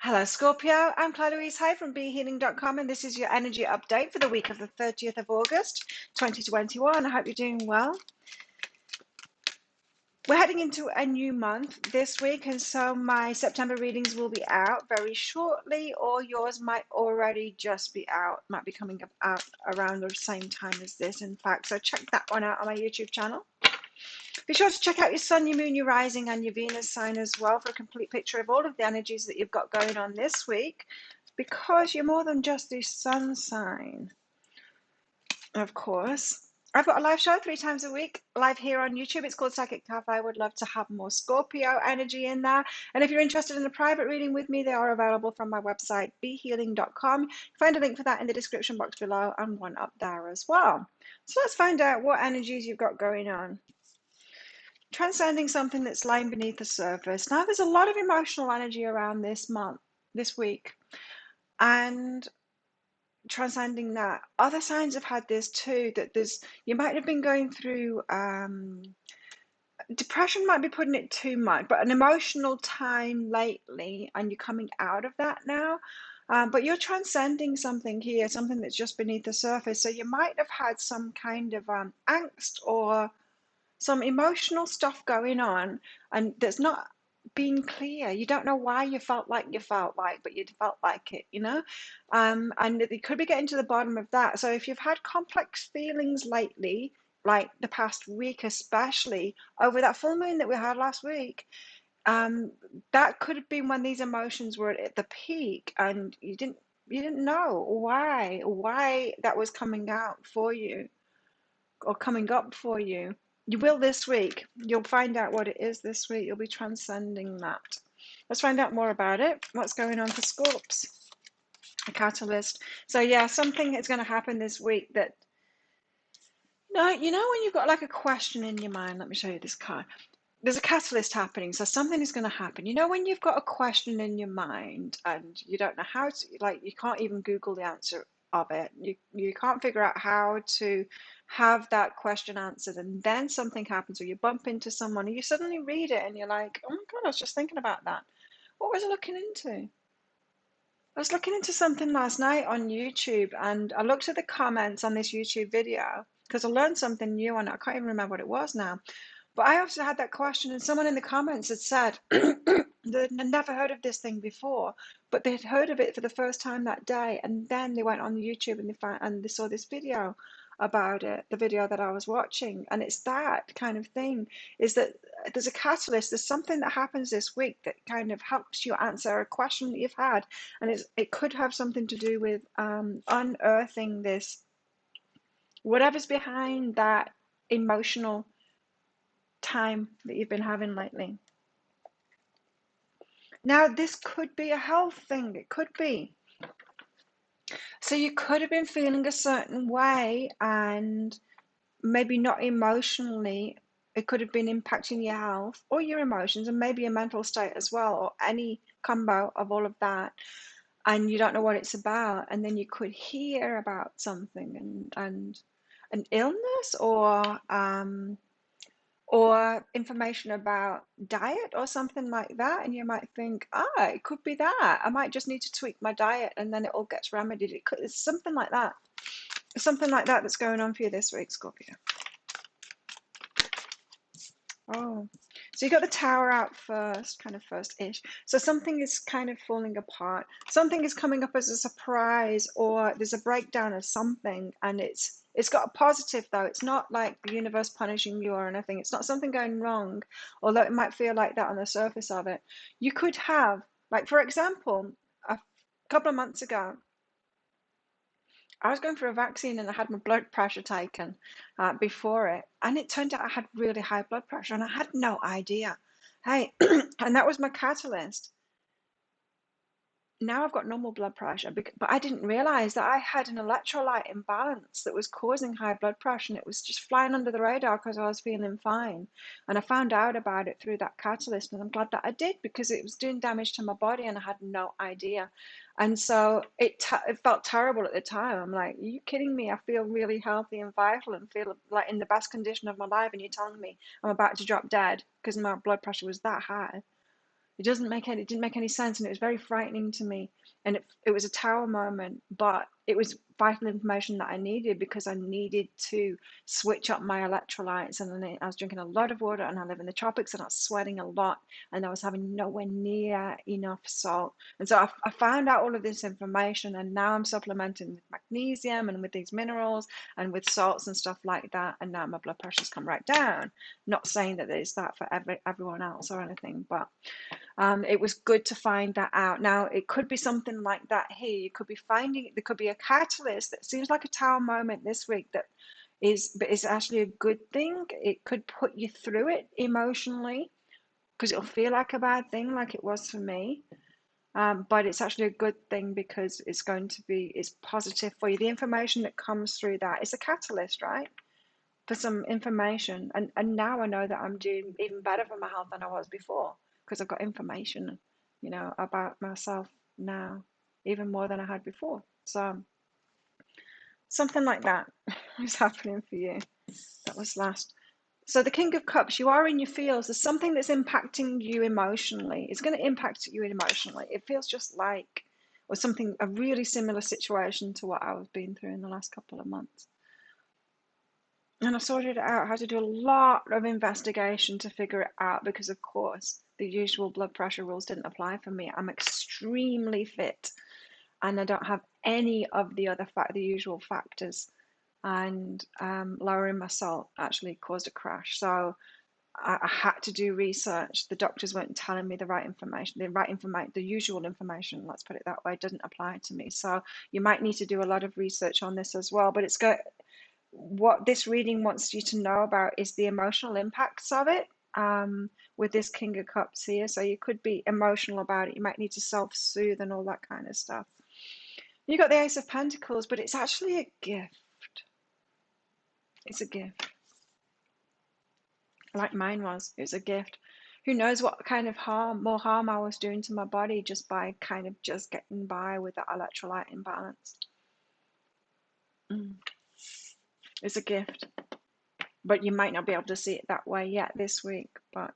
Hello, Scorpio. I'm Claire-Louise Hay from BeHealing.com, and this is your energy update for the week of the 30th of August, 2021. I hope you're doing well. We're heading into a new month this week, and so my September readings will be out very shortly, or yours might already just be out, might be coming out around the same time as this, in fact. So check that one out on my YouTube channel. Be sure to check out your sun, your moon, your rising, and your Venus sign as well for a complete picture of all of the energies that you've got going on this week, because you're more than just the sun sign, of course. I've got a live show 3 times a week, live here on YouTube. It's called Psychic Cafe. I would love to have more Scorpio energy in there. And if you're interested in a private reading with me, they are available from my website, behealing.com. Find a link for that in the description box below and one up there as well. So let's find out what energies you've got going on. Transcending something that's lying beneath the surface. Now, there's a lot of emotional energy around this week, and transcending that. Other signs have had this too, that you might have been going through depression, might be putting it too much, but an emotional time lately, and you're coming out of that now. But you're transcending something here, something that's just beneath the surface. So you might have had some kind of angst or some emotional stuff going on, and that's not being clear. You don't know why you felt like, but you felt like it, and it could be getting to the bottom of that. So if you've had complex feelings lately, like the past week, especially over that full moon that we had last week, that could have been when these emotions were at the peak, and you didn't know why that was coming out for you or coming up for you. You will this week. You'll find out what it is this week. You'll be transcending that. Let's find out more about it. What's going on for Scorps? A catalyst. So yeah, something is going to happen this week that, no, you know when you've got like a question in your mind. Let me show you this card. There's a catalyst happening, so something is going to happen. You know when you've got a question in your mind and you don't know how to, like, you can't even Google the answer of it. You can't figure out how to have that question answered, and then something happens, or you bump into someone and you suddenly read it and you're like, oh my God, I was just thinking about that. What was I looking into? I was looking into something last night on YouTube, and I looked at the comments on this YouTube video because I learned something new on it. I can't even remember what it was now. But I also had that question, and someone in the comments had said they'd never heard of this thing before, but they'd heard of it for the first time that day, and then they went on YouTube and they saw this video about it, the video that I was watching, and it's that kind of thing, is that there's a catalyst, there's something that happens this week that kind of helps you answer a question that you've had, and it could have something to do with unearthing this, whatever's behind that emotional time that you've been having lately. Now, this could be a health thing. It could be. So you could have been feeling a certain way, and maybe not emotionally. It could have been impacting your health or your emotions, and maybe your mental state as well, or any combo of all of that. And you don't know what it's about. And then you could hear about something, and an illness, or information about diet or something like that, and you might think, it could be that I might just need to tweak my diet, and then it all gets remedied. It's something like that. Something like that that's going on for you this week, Scorpio. Oh, so you got the Tower out first, kind of first-ish. So something is kind of falling apart. Something is coming up as a surprise, or there's a breakdown of something, and it's got a positive though. It's not like the universe punishing you or anything. It's not something going wrong, although it might feel like that on the surface of it. You could have, like, for example, a couple of months ago, I was going for a vaccine and I had my blood pressure taken before it, and it turned out I had really high blood pressure and I had no idea. Hey, and that was my catalyst. Now I've got normal blood pressure, but I didn't realize that I had an electrolyte imbalance that was causing high blood pressure, and it was just flying under the radar because I was feeling fine. And I found out about it through that catalyst, and I'm glad that I did, because it was doing damage to my body and I had no idea. And so it felt terrible at the time. I'm like, are you kidding me? I feel really healthy and vital and feel like in the best condition of my life, and you're telling me I'm about to drop dead because my blood pressure was that high. It didn't make any sense, and it was very frightening to me. And it was a tower moment, but it was vital information that I needed because I needed to switch up my electrolytes. And then I was drinking a lot of water, and I live in the tropics, and I was sweating a lot, and I was having nowhere near enough salt. And so I found out all of this information, and now I'm supplementing with magnesium and with these minerals and with salts and stuff like that. And now my blood pressure's come right down. Not saying that it's that for everyone else or anything, but it was good to find that out. Now, it could be something like that here. You could be finding, there could be a catalyst that seems like a tower moment this week that but is actually a good thing. It could put you through it emotionally because it'll feel like a bad thing, like it was for me. But it's actually a good thing because it's positive for you. The information that comes through that is a catalyst, right? For some information. And now I know that I'm doing even better for my health than I was before because I've got information, about myself now, even more than I had before. So something like that is happening for you. That was last. So the King of Cups, you are in your feels. There's something that's impacting you emotionally. It's going to impact you emotionally. It feels just like, or something, a really similar situation to what I was been through in the last couple of months. And I sorted it out. I had to do a lot of investigation to figure it out because, of course, the usual blood pressure rules didn't apply for me. I'm extremely fit, and I don't have any of the usual factors. And lowering my salt actually caused a crash. So I had to do research. The doctors weren't telling me the right information. The usual information, let's put it that way, doesn't apply to me. So you might need to do a lot of research on this as well. But what this reading wants you to know about is the emotional impacts of it, with this King of Cups here. So you could be emotional about it. You might need to self-soothe and all that kind of stuff. You got the Ace of Pentacles, but it's actually a gift. It's a gift. Like mine was. It was a gift. Who knows what kind of more harm I was doing to my body just by kind of just getting by with that electrolyte imbalance. It's a gift. But you might not be able to see it that way yet this week. But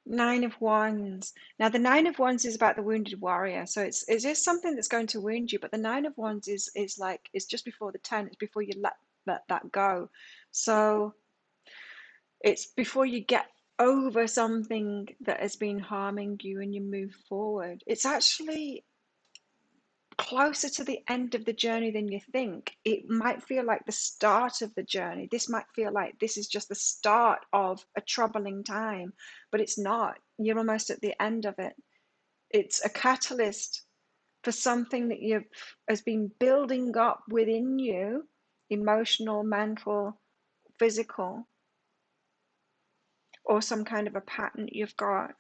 Nine of Wands. Now the Nine of Wands is about the wounded warrior. So it is something that's going to wound you, but the Nine of Wands is like, it's just before the 10. It's before you let that go. So it's before you get over something that has been harming you and you move forward. It's actually closer to the end of the journey than you think. It might feel like the start of the journey. This might feel like this is just the start of a troubling time, but it's not. You're almost at the end of it. It's a catalyst for something that has been building up within you, emotional, mental, physical, or some kind of a pattern you've got.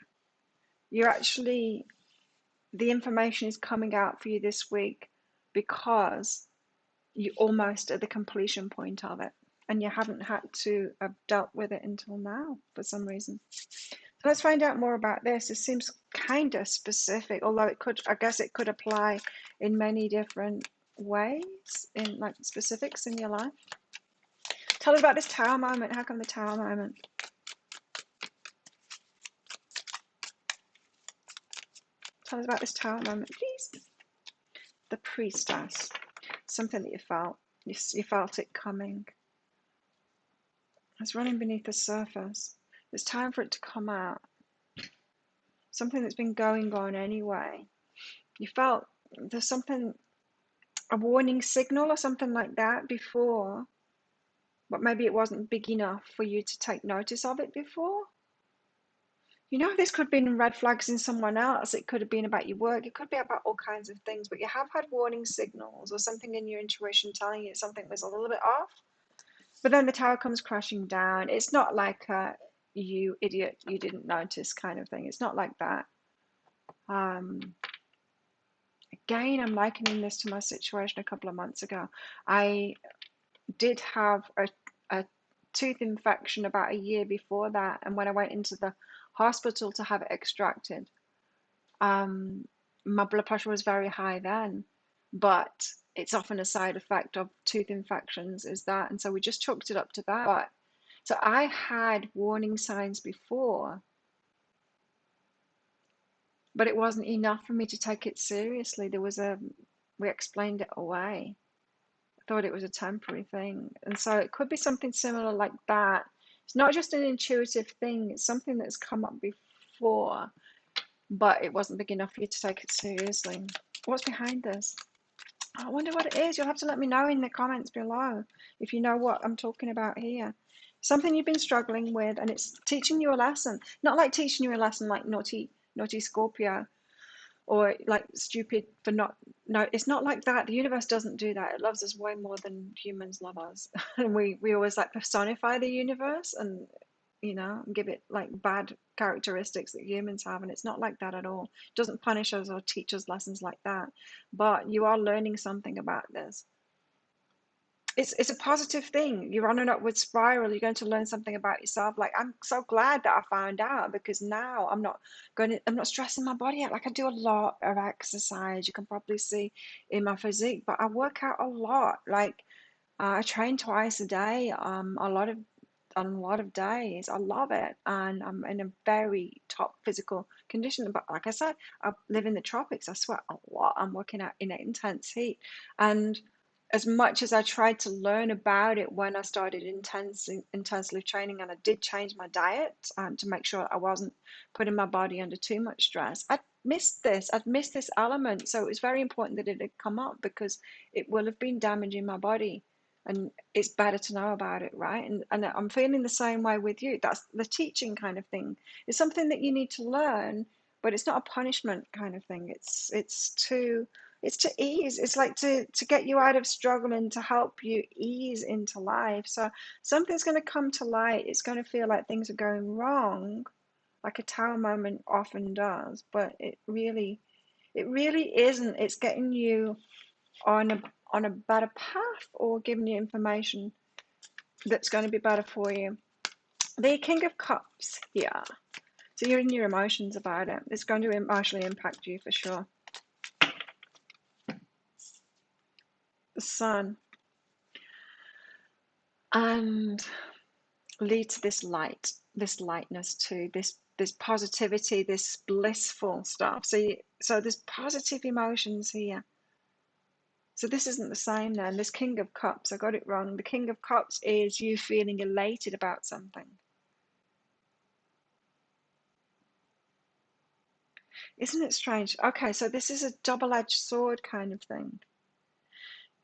The information is coming out for you this week because you're almost at the completion point of it, and you haven't had to have dealt with it until now for some reason. So let's find out more about this. It seems kind of specific, although I guess it could apply in many different ways, in like specifics in your life. Tell us about this Tower moment. How come the Tower moment? Tell us about this Tower moment, please. The Priestess. Something that you felt. You felt it coming. It's running beneath the surface. It's time for it to come out. Something that's been going on anyway. You felt there's something, a warning signal or something like that before, but maybe it wasn't big enough for you to take notice of it before. This could have been red flags in someone else. It could have been about your work. It could be about all kinds of things, but you have had warning signals or something in your intuition telling you something was a little bit off. But then the tower comes crashing down. It's not like you idiot, you didn't notice kind of thing. It's not like that. Again, I'm likening this to my situation a couple of months ago. I did have a tooth infection about a year before that, and when I went into the hospital to have it extracted, my blood pressure was very high then, but it's often a side effect of tooth infections is that, and so we just chalked it up to that. But so I had warning signs before, but it wasn't enough for me to take it seriously. We explained it away. I thought it was a temporary thing. And so it could be something similar like that. It's not just an intuitive thing, it's something that's come up before, but it wasn't big enough for you to take it seriously. What's behind this? I wonder what it is. You'll have to let me know in the comments below if you know what I'm talking about here. Something you've been struggling with, and it's teaching you a lesson. Not like teaching you a lesson like naughty Scorpio, or like stupid for not. No, it's not like that. The universe doesn't do that. It loves us way more than humans love us. And we always like personify the universe and give it like bad characteristics that humans have, and it's not like that at all. It doesn't punish us or teach us lessons like that. But you are learning something about this. It's a positive thing. You're on an upward spiral. You're going to learn something about yourself. Like, I'm so glad that I found out, because now I'm not stressing my body out. Like, I do a lot of exercise. You can probably see in my physique, but I work out a lot. Like, I train twice a day. On a lot of days. I love it, and I'm in a very top physical condition. But like I said, I live in the tropics. I sweat a lot. I'm working out in intense heat, and as much as I tried to learn about it when I started intensely training, and I did change my diet to make sure I wasn't putting my body under too much stress, I'd missed this. I'd missed this element. So it was very important that it had come up, because it will have been damaging my body. And it's better to know about it, right? And I'm feeling the same way with you. That's the teaching kind of thing. It's something that you need to learn, but it's not a punishment kind of thing. It's to ease. It's like to get you out of struggle and to help you ease into life. So something's going to come to light. It's going to feel like things are going wrong, like a tower moment often does, but it really isn't. It's getting you on a better path, or giving you information that's going to be better for you. The King of Cups here. So you're in your emotions about it. It's going to emotionally impact you for sure. The Sun. And lead to this light, this lightness too, this positivity, this blissful stuff. So there's positive emotions here. So this isn't the same then. This King of Cups, I got it wrong. The King of Cups is you feeling elated about something. Isn't it strange? Okay, so this is a double-edged sword kind of thing.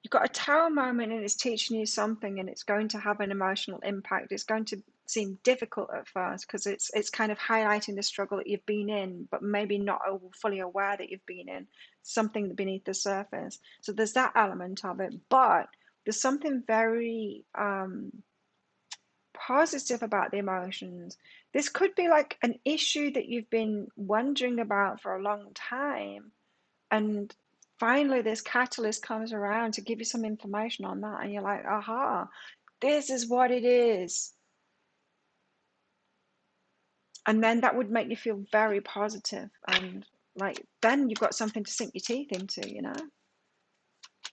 You've got a tower moment, and it's teaching you something, and it's going to have an emotional impact. It's going to seem difficult at first, because it's kind of highlighting the struggle that you've been in, but maybe not fully aware that you've been in something beneath the surface. So there's that element of it, but there's something very positive about the emotions. This could be like an issue that you've been wondering about for a long time, and finally this catalyst comes around to give you some information on that, and you're like, aha, this is what it is. And then that would make you feel very positive, and like then you've got something to sink your teeth into,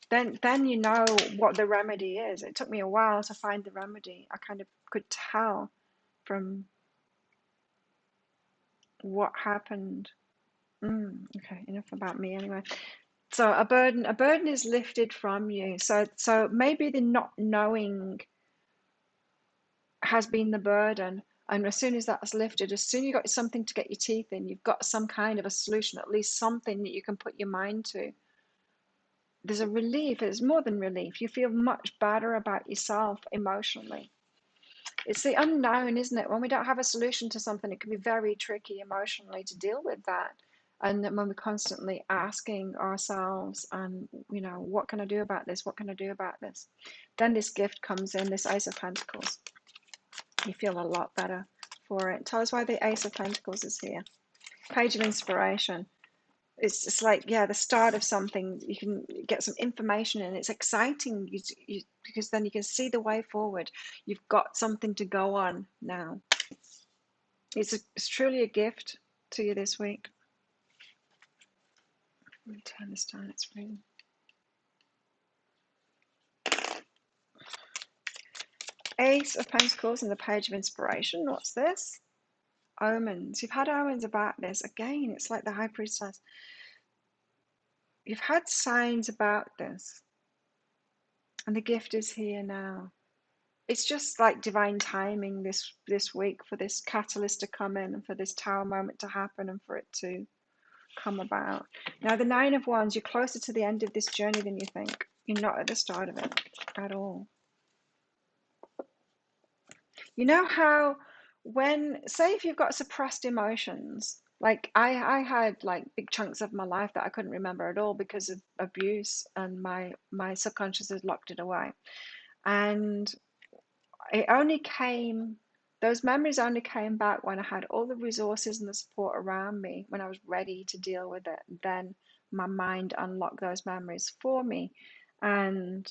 then you know what the remedy is. It took me a while to find the remedy. I kind of could tell from what happened. Okay, enough about me anyway. So a burden is lifted from you. So maybe the not knowing has been the burden, and as soon as that's lifted, as soon as you've got something to get your teeth in, you've got some kind of a solution, at least something that you can put your mind to. There's a relief. It's more than relief. You feel much better about yourself emotionally. It's the unknown, isn't it? When we don't have a solution to something, it can be very tricky emotionally to deal with that. And when we're constantly asking ourselves, what can I do about this? What can I do about this? Then this gift comes in, this Ace of Pentacles. You feel a lot better for it. Tell us why the Ace of Pentacles is here. Page of Inspiration. It's just like, yeah, the start of something. You can get some information, and it's exciting because then you can see the way forward. You've got something to go on now. It's truly a gift to you this week. Let me turn this down. It's reading. Ace of Pentacles and the Page of Inspiration. What's this? omens. You've had omens about this. Again, it's like the High Priestess. You've had signs about this, and the gift is here now. It's just like divine timing this week for this catalyst to come in and for this Tower moment to happen and for it to come about. Now, the Nine of Wands, you're closer to the end of this journey than you think. You're not at the start of it at all. You know how when, say if you've got suppressed emotions, like I had like big chunks of my life that I couldn't remember at all because of abuse, and my subconscious has locked it away. And it only came, those memories only came back when I had all the resources and the support around me, when I was ready to deal with it. Then my mind unlocked those memories for me. And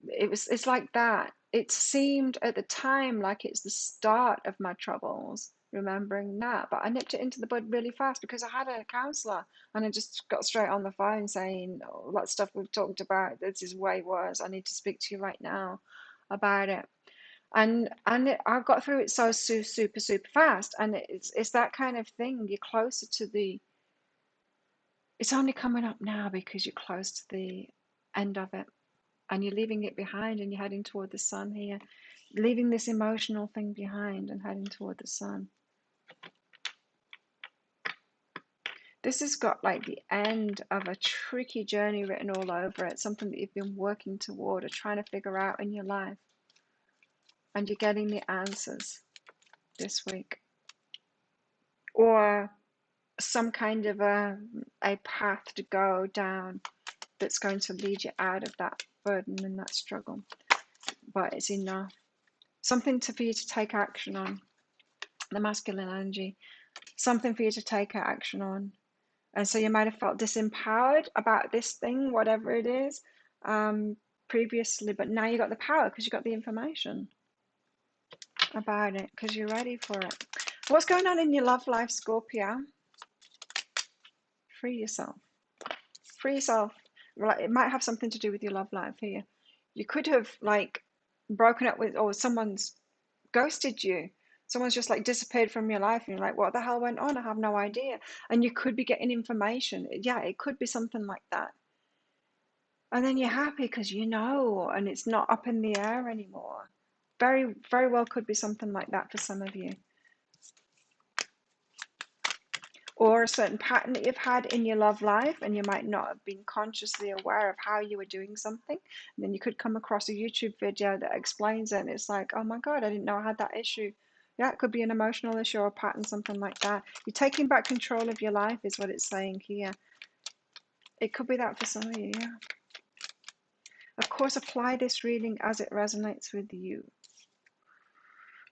it's like that. It seemed at the time like it's the start of my troubles, remembering that, but I nipped it into the bud really fast because I had a counselor, and I just got straight on the phone saying, "Oh, that stuff we've talked about, this is way worse. I need to speak to you right now about it." I got through it so super fast, and it's that kind of thing. You're closer to the. It's only coming up now because you're close to the end of it, and you're leaving it behind, and you're heading toward the sun here, leaving this emotional thing behind and heading toward the sun. This has got like the end of a tricky journey written all over it, something that you've been working toward or trying to figure out in your life, and you're getting the answers this week, or some kind of a path to go down that's going to lead you out of that burden and that struggle. But it's enough. Something for you to take action on. The masculine energy. Something for you to take action on. And so you might have felt disempowered about this thing, whatever it is, previously, but now you got the power because you got the information about it, because you're ready for it. What's going on in your love life, Scorpio? Free yourself. Free yourself. It might have something to do with your love life here. You could have like broken up with, or someone's ghosted you. Someone's just like disappeared from your life, and you're like, what the hell went on? I have no idea. And you could be getting information. Yeah, it could be something like that. And then you're happy because you know, and it's not up in the air anymore. Very, very well could be something like that for some of you. Or a certain pattern that you've had in your love life, and you might not have been consciously aware of how you were doing something. And then you could come across a YouTube video that explains it, and it's like, oh my God, I didn't know I had that issue. Yeah, it could be an emotional issue or a pattern, something like that. You're taking back control of your life is what it's saying here. It could be that for some of you, yeah. Of course, apply this reading as it resonates with you.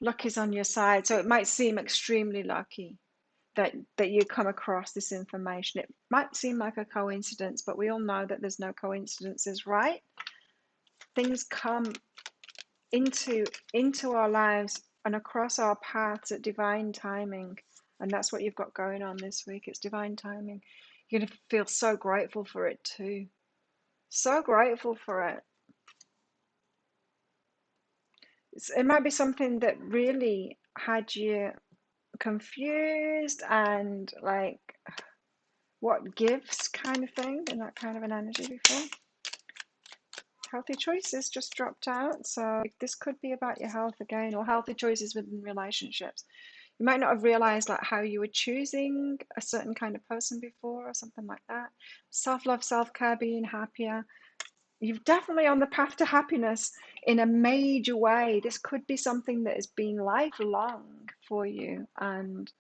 Luck is on your side, so it might seem extremely lucky that you come across this information. It might seem like a coincidence, but we all know that there's no coincidences, right? Things come into our lives and across our paths at divine timing, and that's what you've got going on this week. It's divine timing. You're going to feel so grateful for it too. So grateful for it. It might be something that really had you confused and like, what gives kind of thing, and that kind of an energy before. Healthy choices just dropped out, so this could be about your health again, or healthy choices within relationships. You might not have realized like how you were choosing a certain kind of person before, or something like that. Self-love, self-care, being happier. You're definitely on the path to happiness in a major way. This could be something that has been lifelong for you, and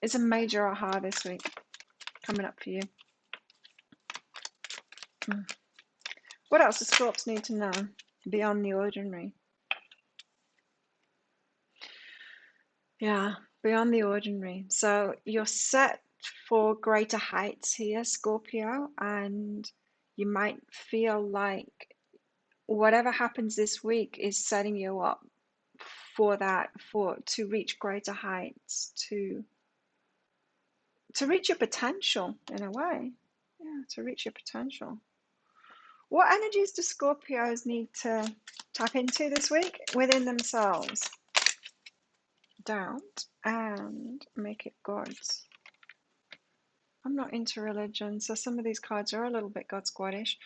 it's a major aha this week coming up for you. What else does Scorps need to know beyond the ordinary? Yeah, beyond the ordinary. So you're set for greater heights here, Scorpio, and you might feel like whatever happens this week is setting you up for that, to reach greater heights, to reach your potential in a way. Yeah, to reach your potential. What energies do Scorpios need to tap into this week within themselves? doubt, and make it God's. I'm not into religion, so some of these cards are a little bit God Squadish.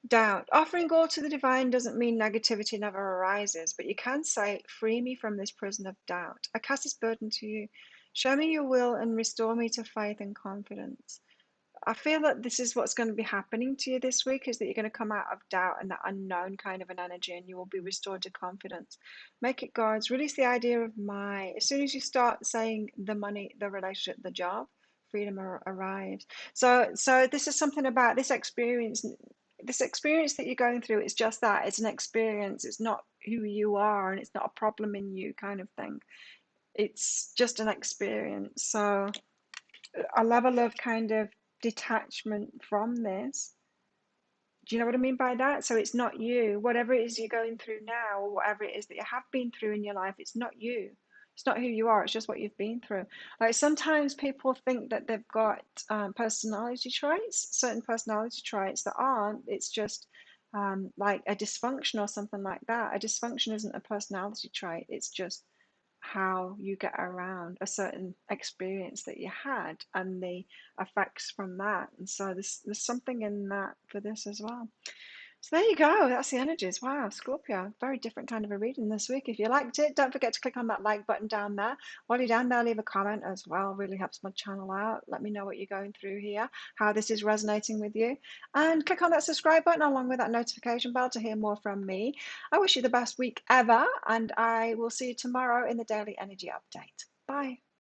Doubt. Offering all to the divine doesn't mean negativity never arises, but you can say, free me from this prison of doubt. I cast this burden to you. Show me your will and restore me to faith and confidence. I feel that this is what's going to be happening to you this week, is that you're going to come out of doubt and that unknown kind of an energy, and you will be restored to confidence. Make it God's. Release the idea of my. As soon as you start saying the money, the relationship, the job, freedom arrives. So this is something about this experience. This experience that you're going through is just that. It's an experience. It's not who you are, and it's not a problem in you, kind of thing. It's just an experience. So a level of kind of detachment from this. Do you know what I mean by that? So it's not you. Whatever it is you're going through now, or whatever it is that you have been through in your life, it's not you. It's not who you are. It's just what you've been through. Like sometimes people think that they've got personality traits, certain personality traits that aren't. It's just like a dysfunction or something like that. A dysfunction isn't a personality trait. It's just how you get around a certain experience that you had and the effects from that. And so there's something in that for this as well. So there you go. That's the energies. Wow, Scorpio. Very different kind of a reading this week. If you liked it, don't forget to click on that like button down there. While you're down there, leave a comment as well. Really helps my channel out. Let me know what you're going through here, how this is resonating with you. And click on that subscribe button along with that notification bell to hear more from me. I wish you the best week ever, and I will see you tomorrow in the Daily Energy Update. Bye.